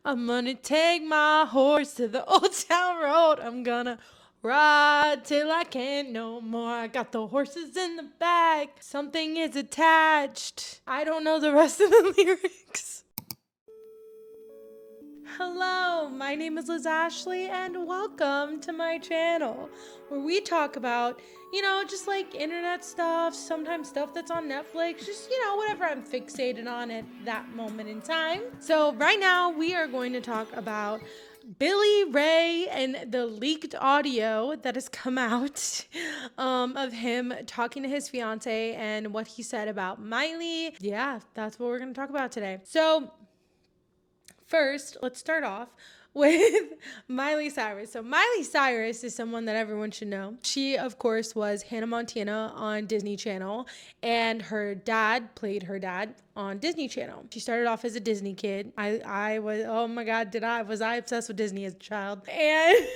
I'm gonna take my horse to the old town road. I'm gonna ride till I can't no more. I got the horses in the back. Something is attached. I don't know the rest of the lyrics. Hello, my name is Liz Ashley, and welcome to my channel where we talk about, just like internet stuff, sometimes stuff that's on Netflix, just, whatever I'm fixated on at that moment in time. So, right now, we are going to talk about Billy Ray and the leaked audio that has come out of him talking to his fiance and what he said about Miley. Yeah, that's what we're going to talk about today. So, first, let's start off with Miley Cyrus. So Miley Cyrus is someone that everyone should know. She, of course, was Hannah Montana on Disney Channel, and her dad played her dad on Disney Channel. She started off as a Disney kid. I was, oh my God, was I obsessed with Disney as a child? And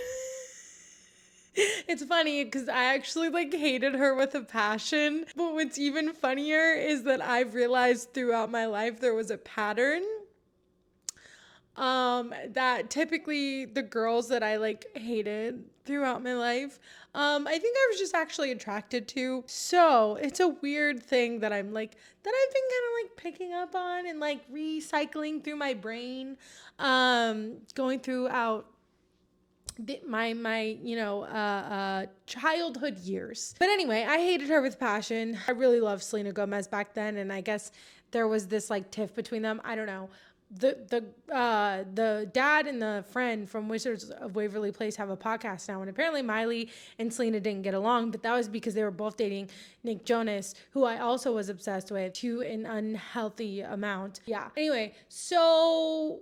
it's funny because I actually hated her with a passion. But what's even funnier is that I've realized throughout my life there was a pattern that typically the girls that I hated throughout my life, I think I was just actually attracted to. So it's a weird thing that I've been kind of picking up on and recycling through my brain, going throughout my childhood years. But anyway, I hated her with passion. I really loved Selena Gomez back then, and I guess there was this tiff between them. I don't know. The dad and the friend from Wizards of Waverly Place have a podcast now, and apparently Miley and Selena didn't get along, but that was because they were both dating Nick Jonas, who I also was obsessed with to an unhealthy amount. Yeah. Anyway, so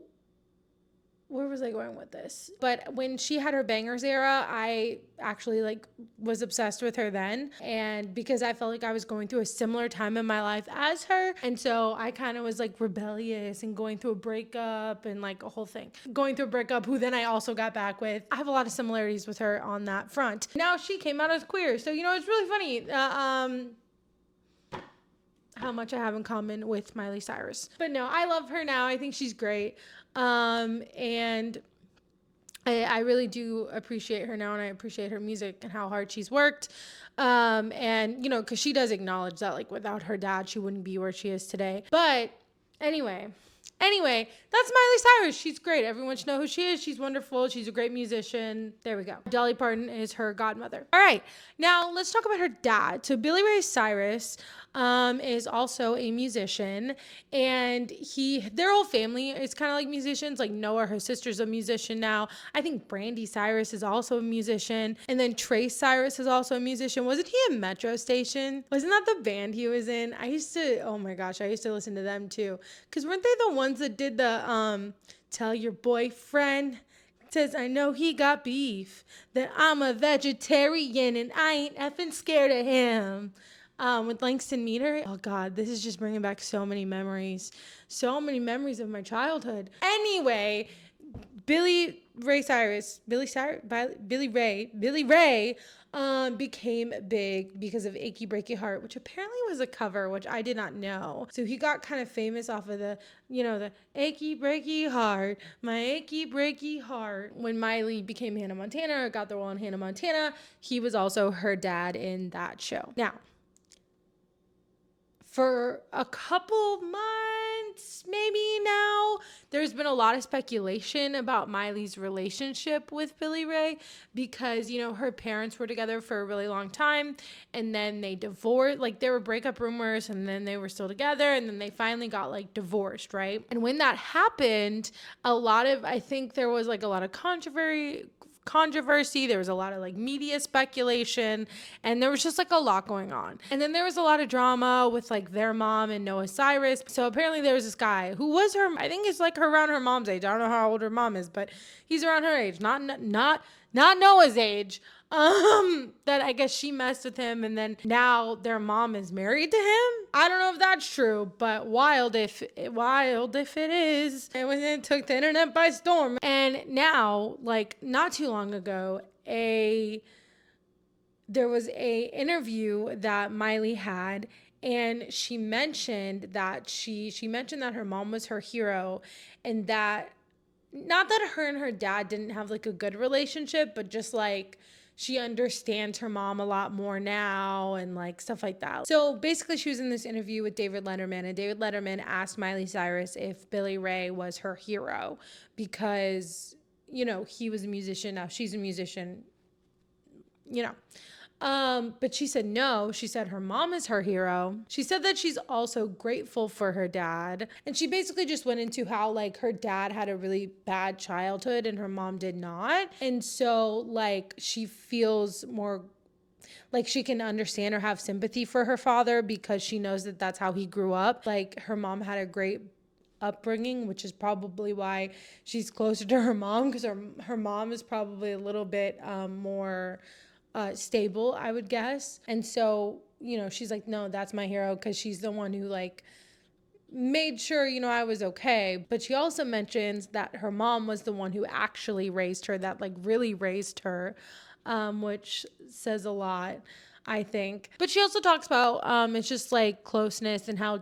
where was I going with this? But when she had her bangers era, I actually was obsessed with her then. And because I felt like I was going through a similar time in my life as her. And so I kind of was rebellious and going through a breakup and a whole thing. Going through a breakup, who then I also got back with. I have a lot of similarities with her on that front. Now she came out as queer. So, it's really funny. How much I have in common with Miley Cyrus. But no, I love her now. I think she's great. And I really do appreciate her now, and I appreciate her music and how hard she's worked. And because she does acknowledge that without her dad, she wouldn't be where she is today. But anyway, that's Miley Cyrus. She's great. Everyone should know who she is. She's wonderful. She's a great musician. There we go. Dolly Parton is her godmother. All right, now let's talk about her dad. So Billy Ray Cyrus is also a musician, and their whole family is kind of like musicians. Noah, her sister's a musician now. I think Brandy Cyrus is also a musician, and then Trace Cyrus is also a musician. Wasn't he a Metro Station? Wasn't that the band he was in? Oh my gosh, I used to listen to them too, because weren't they the ones that did the tell your boyfriend says I know he got beef, that I'm a vegetarian and I ain't effing scared of him, with Langston Meter. Oh God, this is just bringing back so many memories of my childhood. Anyway, Billy Ray became big because of Achy Breaky Heart, which apparently was a cover, which I did not know. So he got kind of famous off of the Achy Breaky Heart, my achy breaky heart. When Miley became Hannah Montana, or got the role on Hannah Montana, he was also her dad in that show. Now, for a couple months, maybe now, there's been a lot of speculation about Miley's relationship with Billy Ray because, her parents were together for a really long time, and then they divorced. There were breakup rumors, and then they were still together, and then they finally got divorced, right? And when that happened, I think there was a lot of controversy. There was a lot of media speculation, and there was just a lot going on. And then there was a lot of drama with their mom and Noah Cyrus. So apparently there was this guy who was I think it's around her mom's age. I don't know how old her mom is, but he's around her age, not Noah's age. That I guess she messed with him, and then now their mom is married to him. I don't know if that's true, but wild if it is. It took the internet by storm. And now, not too long ago, there was a interview that Miley had, and she mentioned that her mom was her hero, and that not that her and her dad didn't have like a good relationship, but just like she understands her mom a lot more now and like stuff like that. So basically, she was in this interview with David Letterman, and David Letterman asked Miley Cyrus if Billy Ray was her hero because, he was a musician. Now she's a musician, you know. But she said no. She said her mom is her hero. She said that she's also grateful for her dad. And she basically just went into how like her dad had a really bad childhood and her mom did not. And so like she feels more like she can understand or have sympathy for her father because she knows that that's how he grew up. Like her mom had a great upbringing, which is probably why she's closer to her mom, because her mom is probably a little bit more stable, I would guess. And so, she's like, no, that's my hero because she's the one who like made sure, I was okay. But she also mentions that her mom was the one who actually raised her, that like really raised her, which says a lot, I think. But she also talks about it's just like closeness and how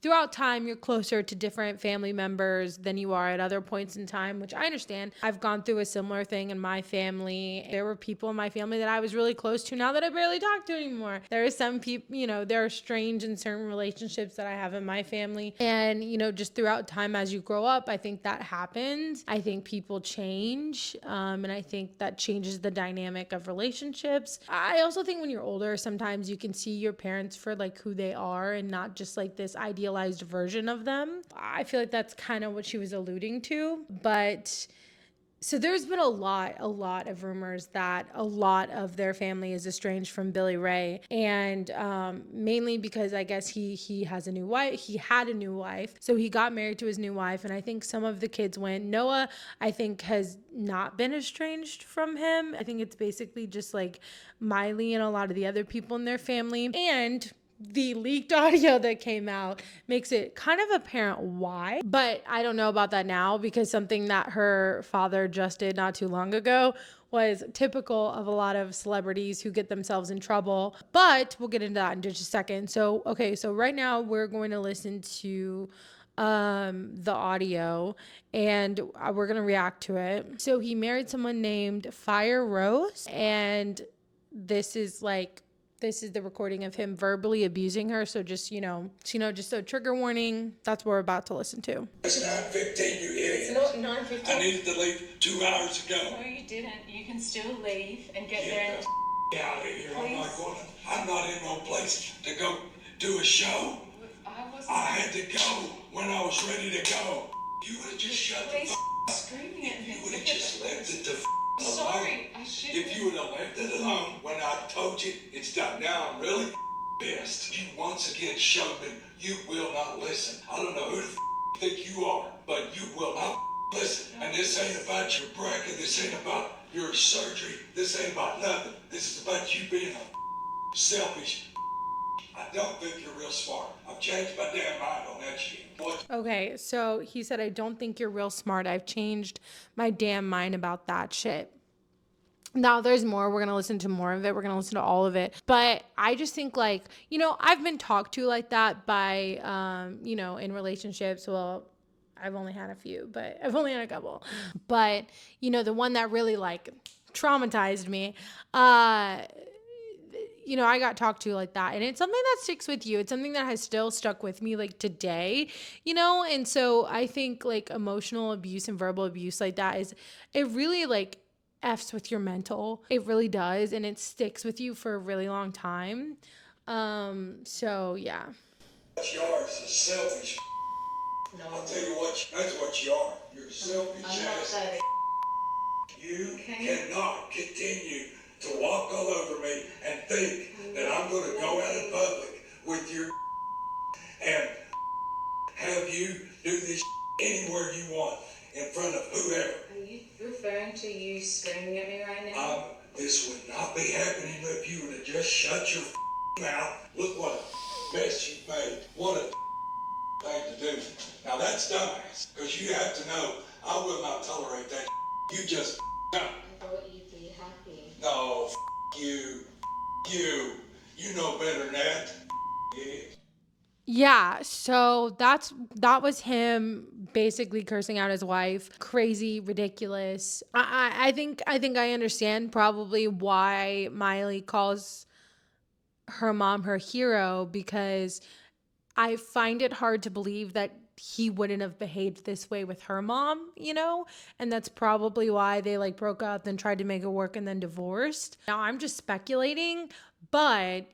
throughout time you're closer to different family members than you are at other points in time, which I understand. I've gone through a similar thing in my family. There were people in my family that I was really close to now that I barely talk to anymore. There are some people, there are strange and certain relationships that I have in my family. And, just throughout time as you grow up, I think that happens. I think people change. And I think that changes the dynamic of relationships. I also think when you're older, sometimes you can see your parents for like who they are and not just like this idealized version of them. I feel like that's kind of what she was alluding to. But so there's been a lot of rumors that a lot of their family is estranged from Billy Ray, and mainly because I guess he has a new wife. He had a new wife, so he got married to his new wife, and I think some of the kids went. Noah, I think, has not been estranged from him. I think it's basically just like Miley and a lot of the other people in their family, and the leaked audio that came out makes it kind of apparent why, but I don't know about that now because something that her father just did not too long ago was typical of a lot of celebrities who get themselves in trouble. But we'll get into that in just a second. So, okay, so right now we're going to listen to the audio and we're going to react to it. So he married someone named Fire Rose, and this is the recording of him verbally abusing her. So just, just a trigger warning. That's what we're about to listen to. It's 9:15, you idiot. It's not 9:15. I needed to leave 2 hours ago. No, you didn't. You can still leave and get there. Get out of here. I'm not in no place to go do a show. I had to go when I was ready to go. You would have just shut the screaming at him. You would have just left it alone. Sorry, I should have. If you would have left it alone when I told you it's done. Now I'm really pissed. You once again showed me you will not listen. I don't know who the you think you are, but you will not listen. And this ain't about your bracket. This ain't about your surgery. This ain't about nothing. This is about you being selfish. I don't think you're real smart. I've changed my damn mind on that shit. What? Okay, so he said, I don't think you're real smart. I've changed my damn mind about that shit. Now, there's more. We're going to listen to more of it. We're going to listen to all of it. But I just think, like, I've been talked to like that by, in relationships. Well, I've only had a few, but I've only had a couple. But, the one that really, like, traumatized me, I got talked to like that, and it's something that sticks with you. It's something that has still stuck with me like today, and so I think like emotional abuse and verbal abuse like that it really like F's with your mental. It really does, and it sticks with you for a really long time. So yeah. What's yours is selfish. No. I'll tell you what, that's what you are. You're selfish ass. You cannot continue to walk all over me and think that I'm going to go out in public with your and have you do this anywhere you want in front of whoever. Are you referring to you screaming at me right now? This would not be happening if you would have just shut your mouth. Look what a mess you made. What a thing to do. Now that's dumbass, because you have to know I will not tolerate that. You just no. I thought you'd be happy. No, you know better than that. Yeah. Yeah, so that was him basically cursing out his wife. Crazy, ridiculous. I think I understand probably why Miley calls her mom her hero, because I find it hard to believe that he wouldn't have behaved this way with her mom, you know? And that's probably why they like broke up, then tried to make it work and then divorced. Now I'm just speculating, but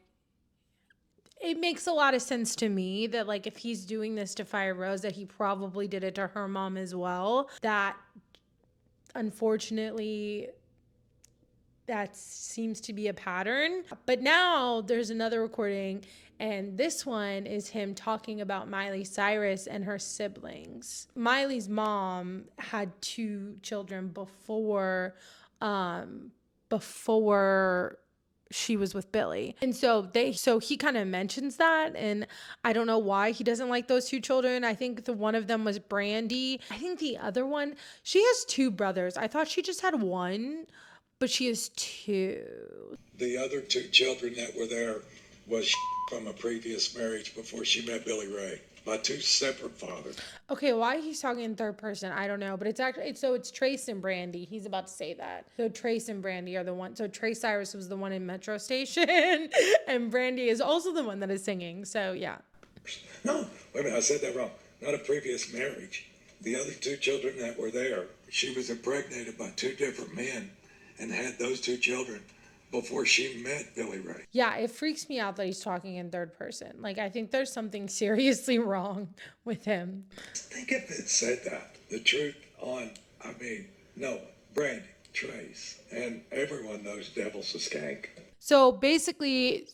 it makes a lot of sense to me that like if he's doing this to Fire Rose, that he probably did it to her mom as well. That unfortunately that seems to be a pattern. But now there's another recording, and this one is him talking about Miley Cyrus and her siblings. Miley's mom had two children before she was with Billy. And so he kind of mentions that, and I don't know why he doesn't like those two children. I think the one of them was Brandy. I think the other one, she has two brothers. I thought she just had one, but she has two. The other two children that were there was from a previous marriage before she met Billy Ray. My two separate fathers. Okay, why he's talking in third person, I don't know, but it's Trace and Brandy. He's about to say that. So Trace and Brandy are the one. So Trace Cyrus was the one in Metro Station, and Brandy is also the one that is singing. So yeah. No, wait a minute, I said that wrong. Not a previous marriage. The other two children that were there, she was impregnated by two different men and had those two children before she met Billy Ray. Yeah, it freaks me out that he's talking in third person. Like, I think there's something seriously wrong with him. Think if it said that. The truth on, no, Brandy, Trace, and everyone knows Devil's a skank. So basically,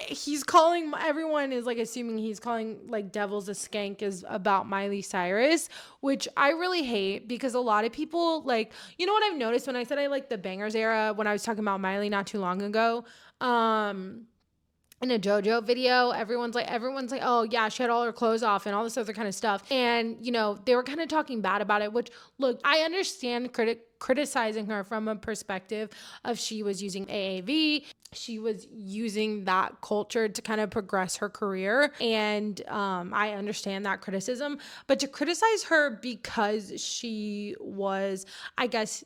he's calling, everyone is like assuming he's calling like Devil's a Skank is about Miley Cyrus, which I really hate, because a lot of people like, you know what I've noticed when I said I like the bangers era when I was talking about Miley not too long ago, in a JoJo video, everyone's like, oh yeah, she had all her clothes off and all this other kind of stuff. And, you know, they were kind of talking bad about it, which, look, I understand criticizing her from a perspective of she was using AAV. She was using that culture to kind of progress her career. And I understand that criticism. But to criticize her because she was, I guess,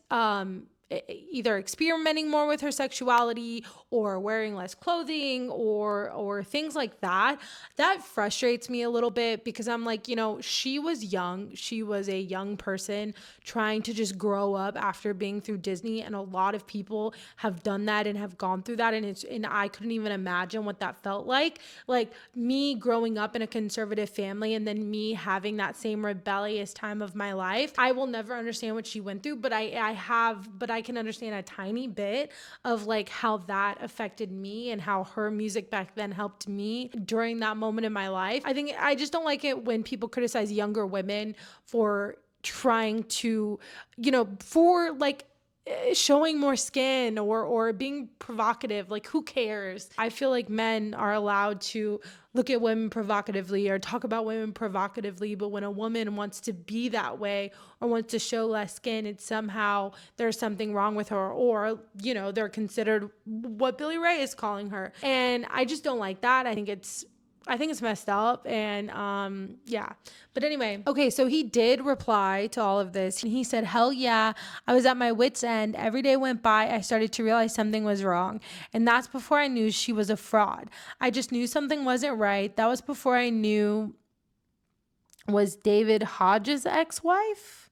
either experimenting more with her sexuality or wearing less clothing or things like that, that frustrates me a little bit, because I'm like, you know, she was young. She was a young person trying to just grow up after being through Disney, and a lot of people have done that and have gone through that, and I couldn't even imagine what that felt like me growing up in a conservative family and then me having that same rebellious time of my life. I will never understand what she went through, but I can understand a tiny bit of like how that affected me and how her music back then helped me during that moment in my life. I just don't like it when people criticize younger women for trying to, you know, for like showing more skin or being provocative. Like, who cares? I feel like men are allowed to look at women provocatively or talk about women provocatively, but when a woman wants to be that way or wants to show less skin, it's somehow there's something wrong with her, or, you know, they're considered what Billy Ray is calling her. And I just don't like that. I think it's messed up. And yeah. But anyway, okay, so he did reply to all of this. And he said, hell yeah, I was at my wit's end. Every day went by, I started to realize something was wrong. And that's before I knew she was a fraud. I just knew something wasn't right. That was before I knew was David Hodges' ex-wife.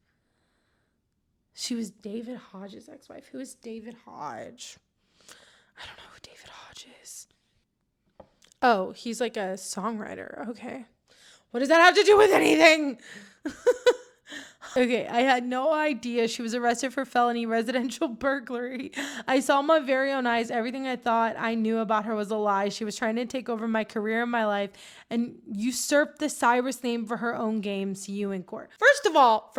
She was David Hodges' ex-wife. Who is David Hodge? I don't know who David Hodge is. Oh, he's like a songwriter. Okay. What does that have to do with anything? Okay, I had no idea she was arrested for felony residential burglary. I saw my very own eyes. Everything I thought I knew about her was a lie. She was trying to take over my career and my life and usurp the Cyrus name for her own game. See you in court. First of all,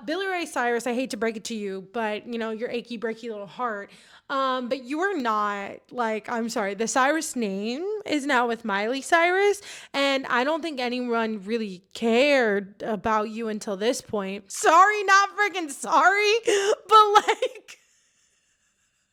Billy Ray Cyrus, I hate to break it to you, but you know, your achy breaky little heart. But you are not, like, I'm sorry, the Cyrus name is now with Miley Cyrus, and I don't think anyone really cared about you until this point. Sorry, not freaking sorry, but like,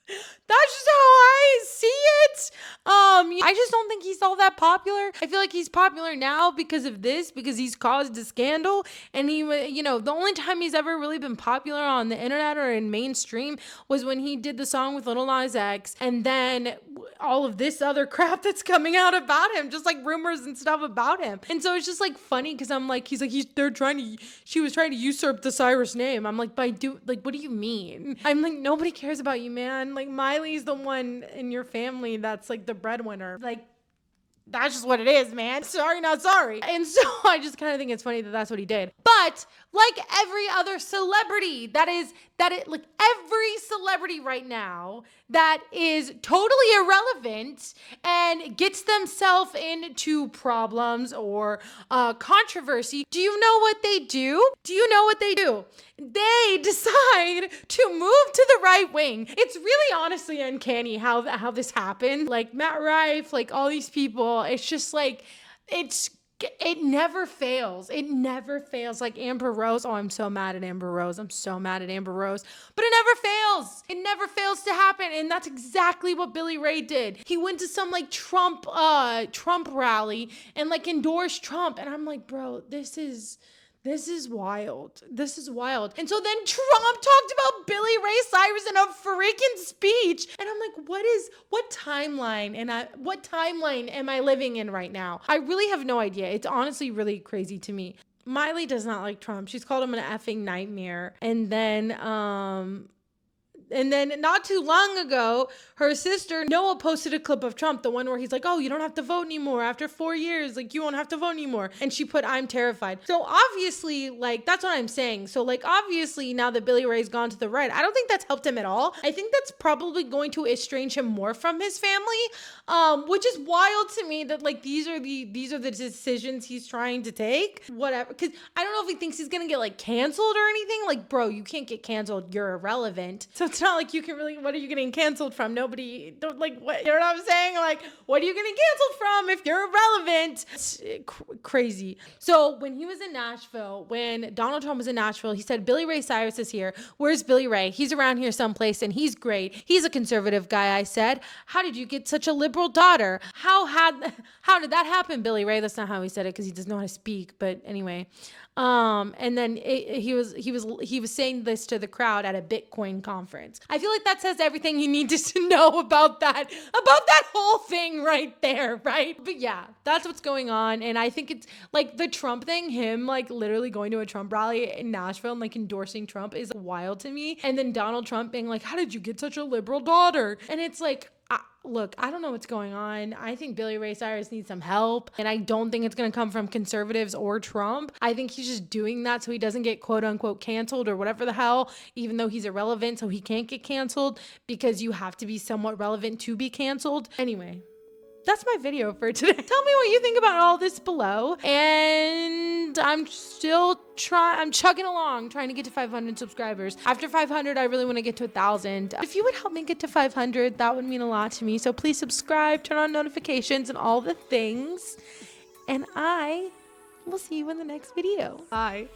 That's just how I see it. I just don't think he's all that popular. I feel like he's popular now because of this, because he's caused a scandal. And the only time he's ever really been popular on the internet or in mainstream was when he did the song with Lil Nas X. And then all of this other crap that's coming out about him, just like rumors and stuff about him. And so it's just like funny because I'm like, she was trying to usurp the Cyrus name. I'm like, what do you mean? I'm like, nobody cares about you, man. Like, Miley's the one in your family that's like the breadwinner. Like, that's just what it is, man. Sorry, not sorry. And so I just kind of think it's funny that that's what he did. But like every other celebrity like every celebrity right now that is totally irrelevant and gets themselves into problems or controversy, do you know what they do? They decide to move to the right wing. It's really honestly uncanny how this happened. Like Matt Rife, like all these people, it's just like, it never fails. It never fails. Like Amber Rose. Oh, I'm so mad at Amber Rose. But it never fails. It never fails to happen. And that's exactly what Billy Ray did. He went to some like Trump rally and like endorsed Trump. And I'm like, bro, this is wild. This is wild. And so then Trump talked about Billy Ray Cyrus in a freaking speech. And I'm like, what timeline am I living in right now? I really have no idea. It's honestly really crazy to me. Miley does not like Trump. She's called him an effing nightmare. And then not too long ago, her sister Noah posted a clip of Trump, the one where he's like, oh, you don't have to vote anymore after 4 years. Like, you won't have to vote anymore. And she put, I'm terrified. So obviously, like, that's what I'm saying. So like, obviously now that Billy Ray's gone to the right, I don't think that's helped him at all. I think that's probably going to estrange him more from his family, which is wild to me that like, these are the decisions he's trying to take. Whatever. Because I don't know if he thinks he's going to get like canceled or anything. Like, bro, you can't get canceled. You're irrelevant. So it's not like you can really, what are you getting canceled from? Nobody, don't like, what, you know what I'm saying? Like, what are you getting canceled from if you're irrelevant? It's crazy. So when he was in Nashville, when Donald Trump was in Nashville, he said, Billy Ray Cyrus is here. Where's Billy Ray? He's around here someplace and he's great. He's a conservative guy, I said. How did you get such a liberal daughter? How did that happen, Billy Ray? That's not how he said it because he doesn't know how to speak. But anyway, and then he was saying this to the crowd at a Bitcoin conference. I feel like that says everything you need to know about that whole thing right there, right? But yeah, that's what's going on. And I think it's like the Trump thing, him like literally going to a Trump rally in Nashville and like endorsing Trump is wild to me. And then Donald Trump being like, how did you get such a liberal daughter? And it's like, look, I don't know what's going on. I think Billy Ray Cyrus needs some help. And I don't think it's going to come from conservatives or Trump. I think he's just doing that so he doesn't get quote unquote canceled or whatever the hell, even though he's irrelevant. So he can't get canceled because you have to be somewhat relevant to be canceled. Anyway, that's my video for today. Tell me what you think about all this below. And I'm chugging along, trying to get to 500 subscribers. After 500, I really want to get to 1,000. If you would help me get to 500, that would mean a lot to me. So please subscribe, turn on notifications, and all the things. And I will see you in the next video. Bye.